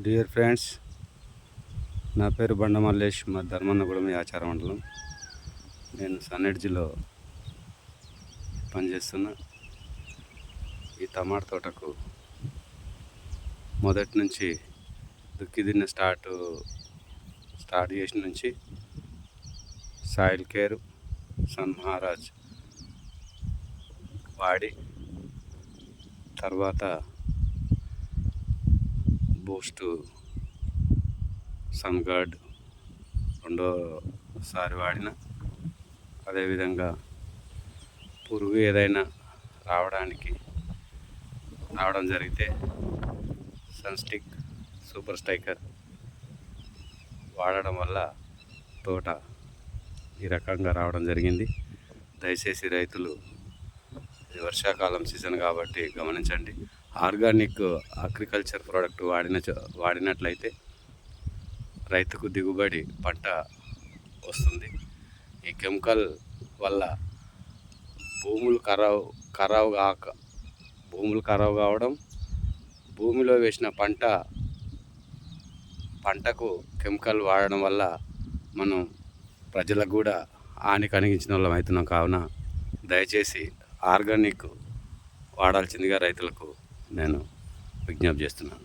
Dear friends, నా పేరు బండ మల్లేష్. మా ధర్మన్నగూడెం ఆచార మండలం. నేను సన్నెడ్జిలో పనిచేస్తున్నా. ఈ టమాటా తోటకు మొదటి నుంచి దుక్కి స్టార్ట్ చేసిన నుంచి సాయిల్ కేర్, సన్ మహారాజ్ వాడి తర్వాత బూస్ట్, సన్ గార్డ్ రెండోసారి వాడిన. అదేవిధంగా పురుగు ఏదైనా రావడం జరిగితే సన్స్టిక్, సూపర్ స్ట్రైకర్ వాడడం వల్ల తోట ఈ రకంగా రావడం జరిగింది. దయచేసి రైతులు, ఇది వర్షాకాలం సీజన్ కాబట్టి గమనించండి. ఆర్గానిక్ అగ్రికల్చర్ ప్రోడక్ట్ వాడినట్లయితే రైతుకు దిగుబడి, పంట వస్తుంది. ఈ కెమికల్ వల్ల భూములు ఖరాబ్ కావడం, భూమిలో వేసిన పంటకు కెమికల్ వాడడం వల్ల మనం ప్రజలకు కూడా హాని కలిగించిన వాళ్ళం అవుతున్నాం. కావున దయచేసి ఆర్గానిక్ వాడాల్సిందిగా రైతులకు నేను విజ్ఞప్తి చేస్తున్నాను.